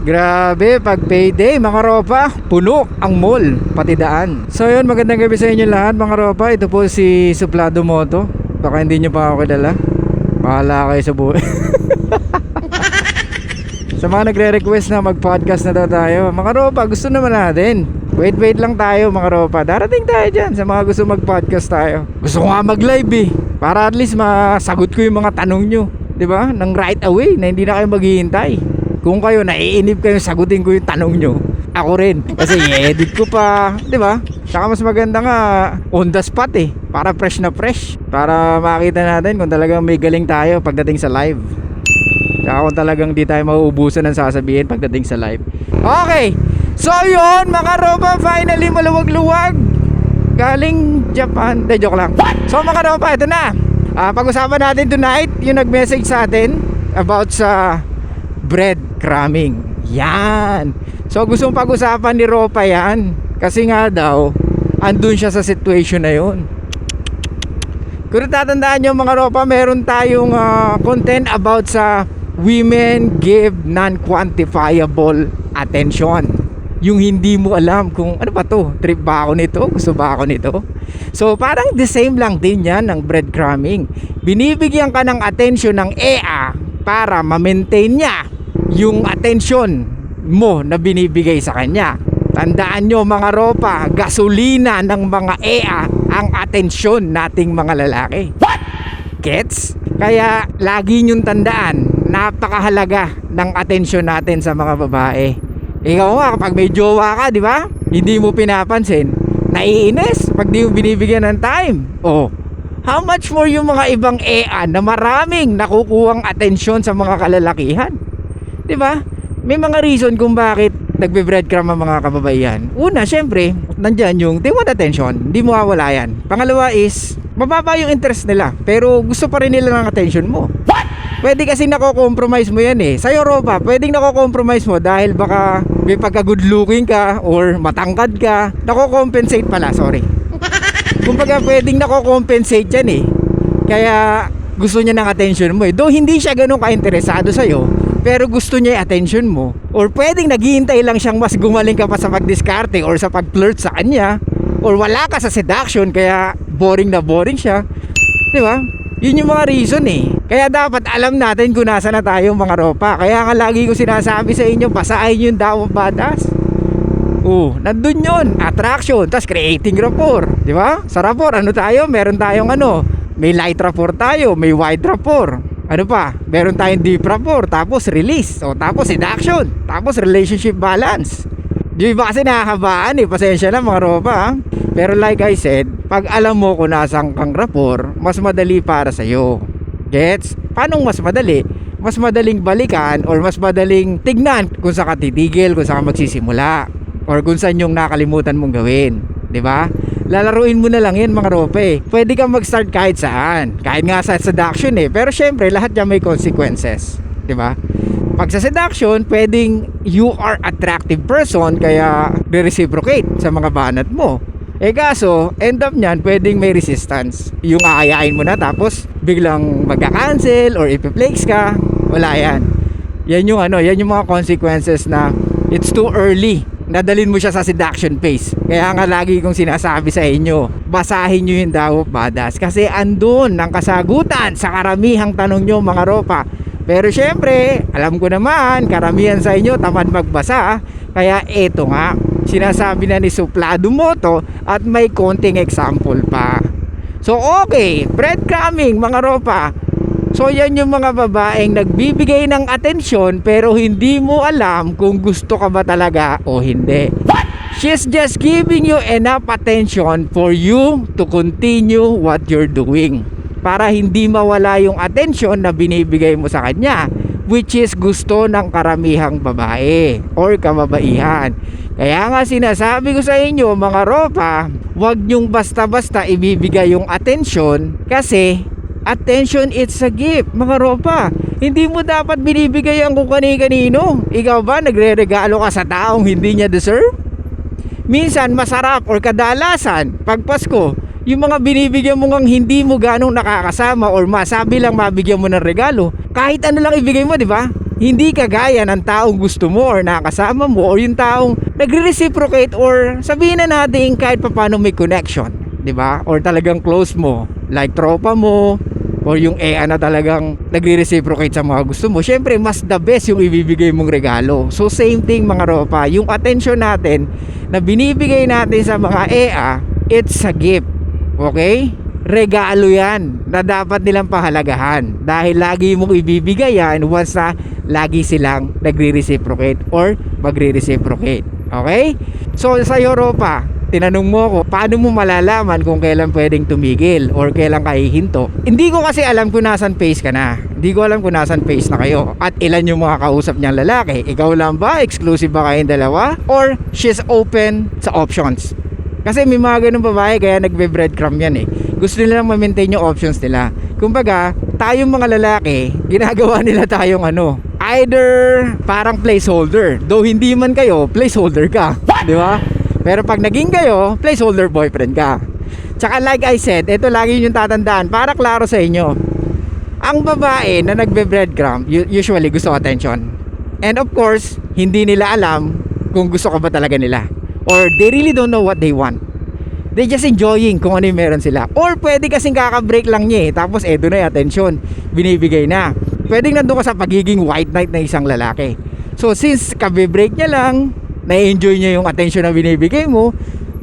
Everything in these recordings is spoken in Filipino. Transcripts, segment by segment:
Grabe, pag payday mga ropa, puno ang mall, pati daan. So yun, magandang gabi sa inyo lahat mga ropa. Ito po si Suplado Moto. Baka hindi nyo pa ako kilala. Bahala kayo sa buhay. Sa mga nagre-request na mag-podcast na daw tayo, mga ropa, gusto naman natin. Wait lang tayo mga ropa. Darating tayo dyan sa mga gusto mag-podcast tayo. Gusto ko nga mag-live para at least masagot ko yung mga tanong nyo, diba? Nang right away, na hindi na kayo maghihintay. Kung kayo naiinip kayo, sagutin ko yung tanong nyo. Ako rin. Kasi i-edit ko pa, diba? Saka mas maganda nga on the spot para fresh na fresh. Para makita natin kung talagang may galing tayo pagdating sa live. Saka kung talagang di tayo mauubusan ng sasabihin pagdating sa live. Okay, so yun mga ropa, finally maluwag-luwag galing Japan. De, joke lang. So mga ropa, ito na. Pag-usapan natin tonight yung nag-message sa atin about sa breadcrumbing. Yan. So gustong pag-usapan ni Ropa yan. Kasi nga daw andun siya sa situation na yun. Kung tatandaan nyo mga Ropa, meron tayong content about sa women give non-quantifiable attention. Yung hindi mo alam kung ano ba to, trip ba ako nito, gusto ba ako nito. So parang the same lang din yan ng breadcrumbing. Binibigyan ka ng attention ng EA para ma-maintain niya yung attention mo na binibigay sa kanya. Tandaan nyo mga ropa, gasolina ng mga EA ang atensyon nating mga lalaki. What? Gets? Kaya lagi nyong tandaan, napakahalaga ng atensyon natin sa mga babae. Ikaw nga kapag may jowa ka, di ba? Hindi mo pinapansin, naiinis pag di mo binibigyan ng time. Oh, how much more yung mga ibang EA na maraming nakukuhang atensyon sa mga kalalakihan? Di ba? May mga reason kung bakit nagbe-breadcrumb ang mga kababaihan. Una, syempre, nandyan yung they want attention. Hindi mo mawala yan. Pangalawa is, mababa yung interest nila, pero gusto pa rin nila ng attention mo. What? Pwede kasi nako-compromise mo yan Sa Europa, pwedeng nako-compromise mo dahil baka may pagka-good looking ka or matangkad ka. Nako-compensate pala, sorry. Kumbaga pwedeng nako-compensate yan Kaya gusto niya ng attention mo Though hindi siya ganun ka-interesado sa'yo, pero gusto niya yung attention mo. Or pwedeng naghihintay lang siyang mas gumaling ka pa sa pagdiskarte or sa pag-flirt sa kanya. Or wala ka sa seduction kaya boring na boring siya. Di ba? Yun yung mga reason Kaya dapat alam natin kung nasa na tayo mga ropa. Kaya nga lagi ko sinasabi sa inyo, basahin yung Tao of Badass. Nandun yun, attraction, tas creating rapport. Di ba? Sa rapport, ano tayo? Meron tayong may light rapport tayo, may wide rapport. Ano pa? Meron tayong deep rapport, tapos release, tapos seduction, tapos relationship balance. Di ba kasi nakakabaan pasensya na mga ropa Pero like I said, pag alam mo kung nasang kang rapport, mas madali para sa'yo. Gets? Paano mas madali? Mas madaling balikan or mas madaling tignan kung saan ka titigil, kung saan ka magsisimula, or kung saan yung nakalimutan mong gawin. Diba? Lalaruin mo na lang yan mga rope Pwede kang mag-start kahit saan, kahit nga sa seduction pero syempre lahat yan may consequences. Diba? Pag sa seduction, pwedeng you are attractive person kaya re-reciprocate sa mga banat mo. Kaso, end up nyan, pwedeng may resistance. Yung aayain mo na tapos biglang magka-cancel or ipi-flakes ka. Wala yan. Yan yung yan yung mga consequences na it's too early. Nadalin mo siya sa seduction phase. Kaya nga lagi kong sinasabi sa inyo, basahin nyo yung Tao of Badass. Kasi andun ang kasagutan sa karamihang tanong nyo mga ropa. Pero syempre, alam ko naman, karamihan sa inyo tamad magbasa. Kaya eto nga, sinasabi na ni Suplado Moto at may konting example pa. So okay, breadcrumbing mga ropa. So yan yung mga babaeng nagbibigay ng atensyon pero hindi mo alam kung gusto ka ba talaga o hindi. What? She's just giving you enough attention for you to continue what you're doing. Para hindi mawala yung atensyon na binibigay mo sa kanya, which is gusto ng karamihang babae or kababaihan. Kaya nga sinasabi ko sa inyo mga ropa, wag nyong basta-basta ibibigay yung atensyon kasi attention it's a gift mga ropa. Hindi mo dapat binibigay ang kung kani-kanino. Ikaw ba nagre-regalo ka sa taong hindi niya deserve? Minsan masarap or kadalasan pag Pasko, yung mga binibigyan mo ngang hindi mo ganong nakakasama or masabi lang mabigyan mo ng regalo, kahit ano lang ibigay mo, di ba? Hindi kagaya ng taong gusto mo or nakasama mo or yung taong nagre-reciprocate or sabihin na natin kahit paano may connection, 'di ba? Or talagang close mo, like tropa mo or yung na talagang nagre-reciprocate sa mga gusto mo. Syempre, mas the best yung ibibigay mong regalo. So same thing mga ropa, yung attention natin na binibigay natin sa mga it's a gift. Okay? Regalo yan na dapat nilang pahalagahan dahil lagi mong ibibigay yan once na lagi silang nagre-reciprocate or magre-reciprocate. Okay? So sa Europa, tinanong mo ko, paano mo malalaman kung kailan pwedeng tumigil or kailan ka hihinto? Hindi ko kasi alam kung nasan phase ka na. Hindi ko alam kung nasan phase na kayo. At ilan yung mga kausap niyang lalaki. Ikaw lang ba? Exclusive ba kayong dalawa? Or she's open sa options? Kasi may mga ganun babae kaya nagbe-breadcrumb yan eh. Gusto nilang ma-maintain yung options nila. Kumbaga, tayong mga lalaki, ginagawa nila tayong either parang placeholder. Though hindi man kayo, placeholder ka. Di ba? Pero pag naging kayo, placeholder boyfriend ka. Tsaka like I said, ito lagi yung tatandaan para klaro sa inyo. Ang babae na nagbe-breadcrumb usually gusto attention. And of course, hindi nila alam kung gusto ka ba talaga nila. Or they really don't know what they want. They just enjoying kung ano yung meron sila. Or pwede kasing kakabreak lang niya tapos eto na yung attention, binibigay na. Pwedeng nandun ka sa pagiging white knight na isang lalaki. So since kabe-break niya lang, na-enjoy niya yung attention na binibigay mo,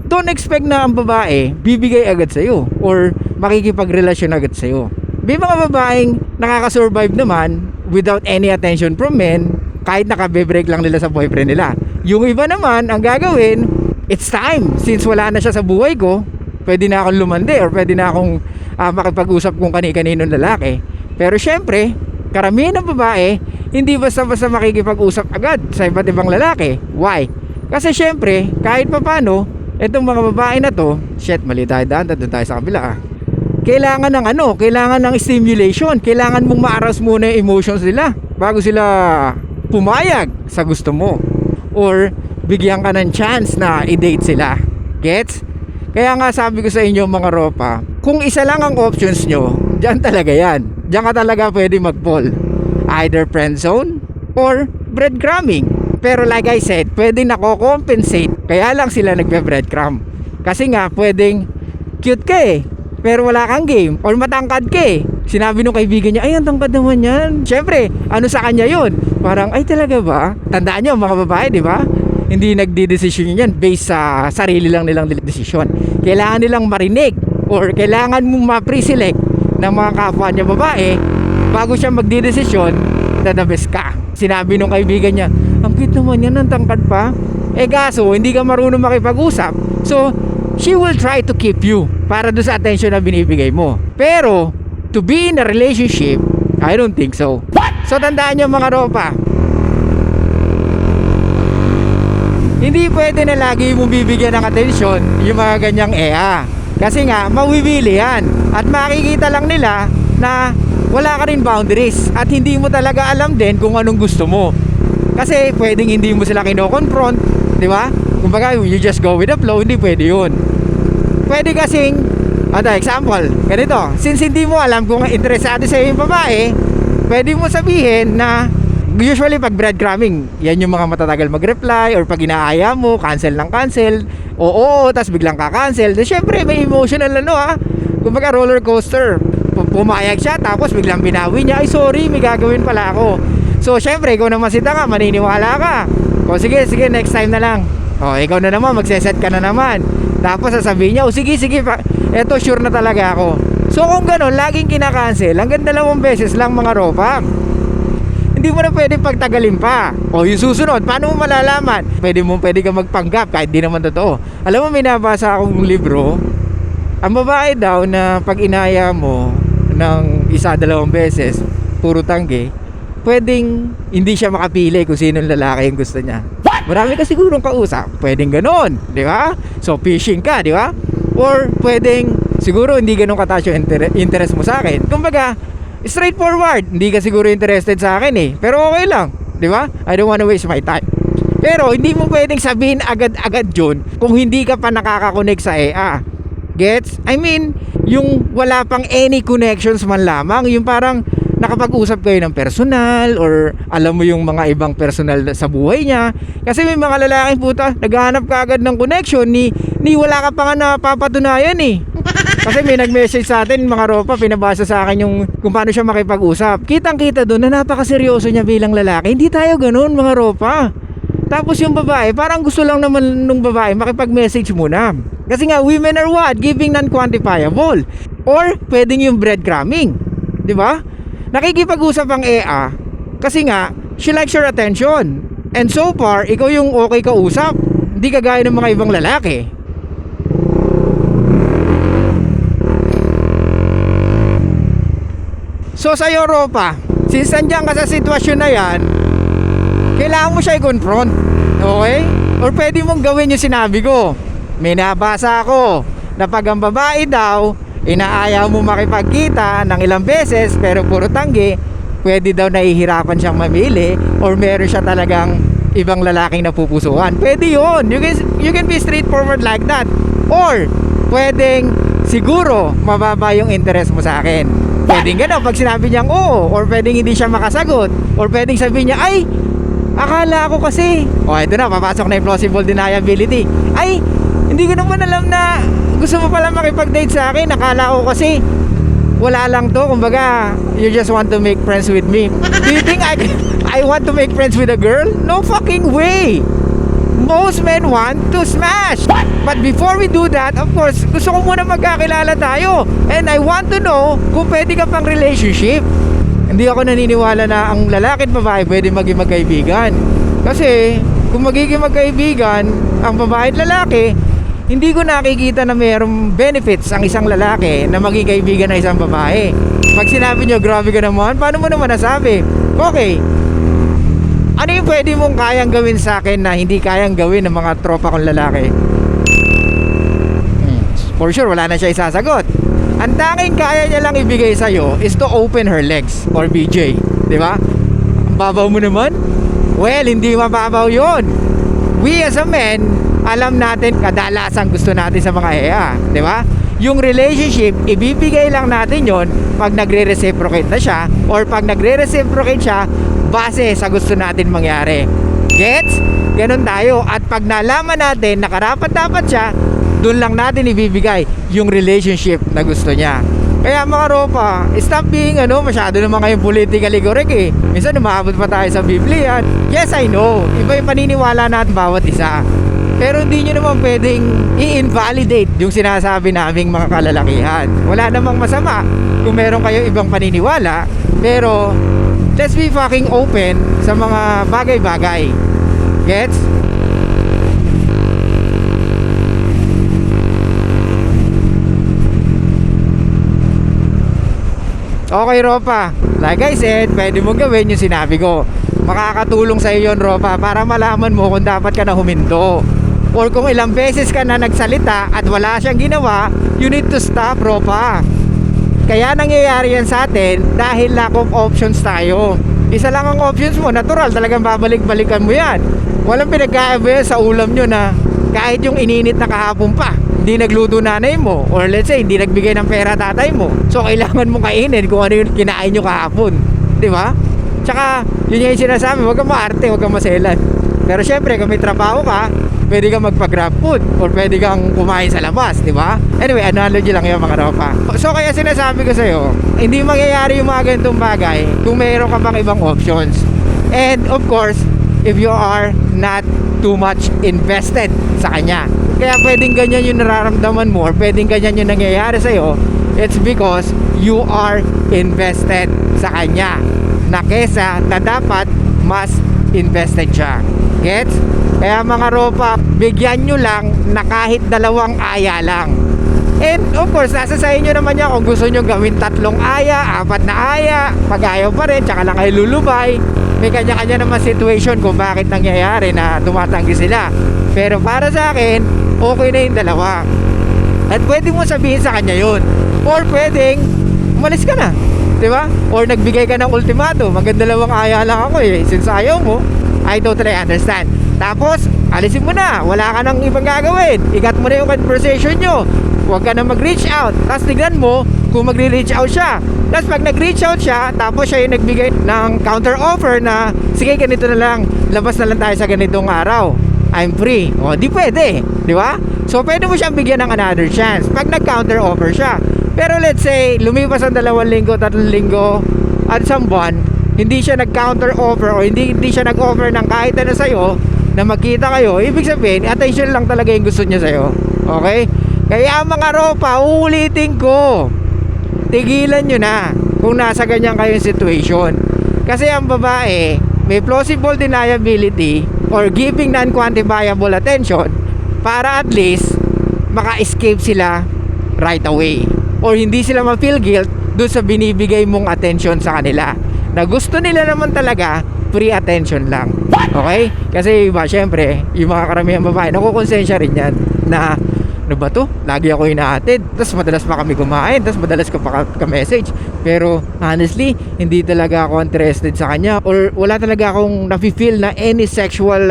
don't expect na ang babae bibigay agad sa'yo or makikipagrelasyon agad sa'yo. May mga babaeng nakakasurvive naman without any attention from men kahit nakabe-break lang nila sa boyfriend nila. Yung iba naman, ang gagawin, it's time. Since wala na siya sa buhay ko, pwede na akong lumande or pwede na akong makipag-usap kung kani-kaninong lalaki. Pero syempre, karamihan ng babae, hindi basta-basta makikipag-usap agad sa iba't ibang lalaki. Why? Kasi syempre, kahit papano, itong mga babae na to, mali tayo daan, doon tayo sa kabila kailangan ng kailangan ng stimulation. Kailangan mong ma-arouse muna yung emotions nila bago sila pumayag sa gusto mo. Or bigyan ka ng chance na i-date sila. Gets? Kaya nga sabi ko sa inyo mga ropa, kung isa lang ang options nyo, dyan talaga yan. Dyan ka talaga pwede mag-fall. Either friend zone or breadcrumbing. Pero like I said, pwede nako-compensate. Kaya lang sila nagbe-breadcrumb. Kasi nga pwedeng cute ka pero wala kang game. Or matangkad ka Sinabi nung kaibigan niya, ay ang tangkad naman yan. Syempre, sa kanya yun? Parang, ay talaga ba? Tandaan nyo mga babae, di ba? Hindi nagdi-decision yan based sa sarili lang nilang decision. Kailangan nilang marinig or kailangan mong ma-pre-select ng mga kapwa niya babae bago siya magdi-desisyon na the best ka. Sinabi nung kaibigan niya, ang cute naman yan, ang tangkad pa. Kaso, hindi ka marunong makipag-usap. So, she will try to keep you para doon sa attention na binibigay mo. Pero, to be in a relationship, I don't think so. So, tandaan nyo mga ropa, hindi pwede na lagi mong bibigyan ng atensyon yung mga ganyang kasi nga mawibili yan at makikita lang nila na wala ka rin boundaries at hindi mo talaga alam din kung anong gusto mo. Kasi pwedeng hindi mo sila kino-confront, di ba? Kumbaga you just go with the flow, hindi pwede yun. Pwede kasing example, ganito, since hindi mo alam kung interesado sa yung babae, pwede mo sabihin na usually pag breadcrumbing, yan yung mga matatagal mag-reply or pag inaaya mo, cancel ng cancel, oo, tas biglang ka-cancel. Siyempre may emotional kumbaga roller coaster. Pumayag siya tapos biglang binawi niya, ay sorry, may gagawin pala ako. So syempre ikaw naman sita ka, maniniwala ka. O sige, next time na lang. O ikaw na naman, magseset ka na naman. Tapos sasabihin niya, sige, eto sure na talaga ako. So kung gano'n, laging kinakancel, hanggang 2 beses lang mga ropa. Hindi mo na pwede pagtagalin pa. O yung susunod, paano mo malalaman? Pwede ka magpanggap kahit di naman totoo. Alam mo, may nabasa akong libro. Ang babae daw na pag inaya mo ng 1-2 beses, puro tanggi, pwedeng hindi siya makapili kung sinong lalaki yung gusto niya. Marami ka sigurong kausap, pwedeng ganon, di ba? So fishing ka, di ba? Or pwedeng siguro hindi ganun kataas yung interest mo sa akin. Kumbaga, straightforward, hindi ka siguro interested sa akin pero okay lang, di ba? I don't wanna waste my time. Pero hindi mo pwedeng sabihin agad-agad yun kung hindi ka pa nakakakonect sa Gets? I mean, yung wala pang any connections man lamang, yung parang nakapag-usap kayo ng personal or alam mo yung mga ibang personal sa buhay niya. Kasi may mga lalaking puta, naghahanap ka agad ng connection ni wala ka pa nga napapatunayan eh. Kasi may nag-message sa atin mga ropa, pinabasa sa akin yung kung paano siya makipag-usap. Kitang-kita doon na napakaseryoso niya bilang lalaki. Hindi tayo ganoon mga ropa. Tapos yung babae, parang gusto lang naman nung babae makipag-message muna. Kasi nga, women are what? Giving non-quantifiable. Or, pwedeng yung breadcrumbing. Di ba? Nakikipag-usap ang EA kasi nga, she likes your attention. And so far, ikaw yung okay kausap. Hindi kagaya ng mga ibang lalaki. So sa Europa, since nandiyan ka sa sitwasyon na yan, kailangan mo siya i-confront. Okay? Or pwede mong gawin yung sinabi ko. May nabasa ako na pag ang babae daw inaayaw mo makipagkita ng ilang beses pero puro tanggi, pwede daw nahihirapan siyang mamili or meron siya talagang ibang lalaking napupusuan. Pwede yun. You can be straightforward like that. Or pwedeng siguro mababa yung interest mo sa akin. Pwedeng gano'n pag sinabi niyang oo, or pwedeng hindi siya makasagot, or pwedeng sabihin niya, ay, akala ko kasi, ito na, papasok na yung plausible deniability. Ay, hindi ko naman alam na gusto mo pala makipag-date sa akin. Akala ko kasi wala lang to. Kumbaga, you just want to make friends with me. Do you think I want to make friends with a girl? No fucking way. Most men want to smash. But before we do that, of course, gusto ko muna magkakilala tayo. And I want to know kung pwede ka pang relationship. Hindi ako naniniwala na ang lalaki at babae pwede maging magkaibigan. Kasi kung magiging magkaibigan ang babae at lalaki, hindi ko nakikita na mayroong benefits ang isang lalaki na maging kaibigan ng isang babae. Pag sinabi nyo, grabe ka naman, paano mo naman nasabi? Okay, ano yung pwede mong kayang gawin sa akin na hindi kayang gawin ng mga tropa kong lalaki? For sure, wala na siya isasagot. Ang tanging kaya niya lang ibigay sa'yo is to open her legs or BJ. Di ba? Ang babaw mo naman? Well, hindi mababaw yun. We as a men, alam natin kadalasan gusto natin sa mga EA. Di ba? Yung relationship, ibibigay lang natin yon pag nagre-reciprocate na siya or pag nagre-reciprocate siya base sa gusto natin mangyari. Gets? Ganun tayo. At pag nalaman natin na karapat-dapat siya, doon lang natin ibibigay yung relationship na gusto niya. Kaya mga ropa, stop being masyado naman kayong politically correct eh. Minsan umaabot pa tayo sa Biblia. Yes, I know. Iba yung paniniwala natin bawat isa. Pero hindi nyo naman pwedeng i-invalidate yung sinasabi naming mga kalalakihan. Wala namang masama kung meron kayo ibang paniniwala. Pero let's be fucking open sa mga bagay-bagay. Gets? Okay Ropa, like I said, pwede mo gawin yung sinabi ko. Makakatulong sa iyo yun Ropa, para malaman mo kung dapat ka na huminto. Or kung ilang beses ka na nagsalita at wala siyang ginawa, you need to stop Ropa. Kaya nangyayari yan sa atin dahil lack of options tayo. Isa lang ang options mo, natural, talagang babalik-balikan mo yan. Walang pinagkaiba sa ulam nyo na kahit yung ininit na kahapon pa, hindi nagluto nanay mo, or let's say hindi nagbigay ng pera tatay mo, so kailangan mo kainin kung ano yung kinain nyo kahapon. Di ba? Tsaka yun yung sinasabi, huwag kang maarte, huwag kang maselan. Pero syempre kung may trabaho ka, pwede kang magpa-grab food or pwede kang kumain sa labas, di ba? Anyway, analogy lang yun mga ropa. So kaya sinasabi ko sa'yo, hindi mangyayari yung mga ganitong bagay kung mayroon ka pang ibang options. And of course, if you are not too much invested sa kanya. Kaya pwedeng ganyan yung nararamdaman mo or pwedeng ganyan yung nangyayari sa'yo, it's because you are invested sa kanya na kesa na dapat mas invested siya. Gets? Kaya mga ropa, bigyan nyo lang na kahit 2 aya lang. And of course, nasa sa inyo naman yan kung gusto nyo gawin 3 aya, 4 na aya, pag ayaw pa rin, tsaka lang kayo lulubay. May kanya-kanya naman situation kung bakit nangyayari na tumatanggi sila. Pero para sa akin, okay na yung 2. At pwede mo sabihin sa kanya yun. Or pwedeng umalis ka na, di ba? Or nagbigay ka ng ultimatum, maganda 2 aya lang ako eh. Since ayaw mo, I totally understand. Tapos, alisin mo na, wala ka nang ibang gagawin. Ikat mo na yung conversation nyo. Huwag ka na mag-reach out. Tapos tignan mo kung magre-reach out siya. Tapos pag nag-reach out siya, tapos siya yung nagbigay ng counter offer na sige ganito na lang, labas na lang tayo sa ganitong araw, I'm free. O di pwede, di ba? So pwede mo siyang bigyan ng another chance pag nag-counter offer siya. Pero let's say lumipas ang 2 linggo, 3 linggo at isang buwan, hindi siya nag-counter offer o hindi siya nag-offer ng kahit ano sa'yo na magkita kayo, ibig sabihin attention lang talaga yung gusto niya sa'yo. Okay? Kaya mga ropa, uulitin ko, tigilan nyo na kung nasa ganyan kayong situation. Kasi ang babae may plausible deniability or giving non-quantifiable attention para at least maka-escape sila right away or hindi sila ma-feel guilt doon sa binibigay mong attention sa kanila na gusto nila naman talaga free attention lang. Okay? Kasi iba, syempre yung mga karamihan babae nakukonsensya rin yan na ano ba to? Lagi ako inaatid, tapos madalas pa kami kumain, tapos madalas ko pa ka-message. Pero honestly, hindi talaga ako interested sa kanya or wala talaga akong nafe-feel na any sexual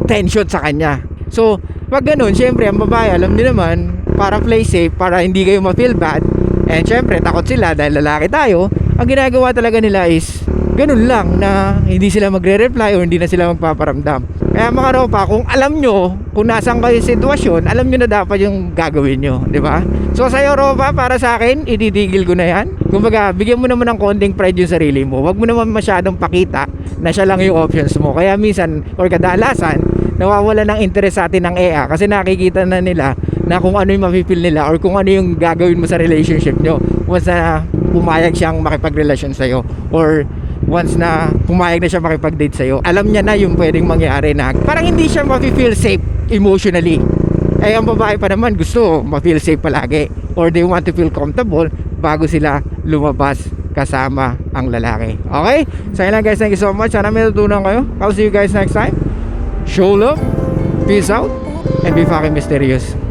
tension sa kanya. So, pag ganun, syempre ang babae, alam niyo naman, para play safe, para hindi kayo ma-feel bad, and syempre takot sila dahil lalaki tayo, ang ginagawa talaga nila is ganun lang na hindi sila magre-reply or hindi na sila magpaparamdam. Kaya mga ropa, kung alam nyo kung nasaan kayo sitwasyon, alam nyo na dapat yung gagawin nyo, di ba? So sa'yo ropa, para sa akin, ititigil ko na yan. Kumbaga, bigyan mo naman ng konting pride yung sarili mo. Huwag mo naman masyadong pakita na siya lang yung options mo. Kaya minsan, or kadalasan, nawawala ng interest sa atin ng EA kasi nakikita na nila na kung ano yung mapipil nila or kung ano yung gagawin mo sa relationship nyo once na pumayag siyang makipagrelasyon sa'yo or once na pumayag na siya makipag-date sa'yo. Alam niya na yung pwedeng mangyari na parang hindi siya ma-feel safe emotionally. Eh ang babae pa naman gusto ma-feel safe palagi or they want to feel comfortable bago sila lumabas kasama ang lalaki. Okay? So yun lang guys, thank you so much. Sana may natutunan kayo. I'll see you guys next time. Show love, peace out, and be fucking mysterious.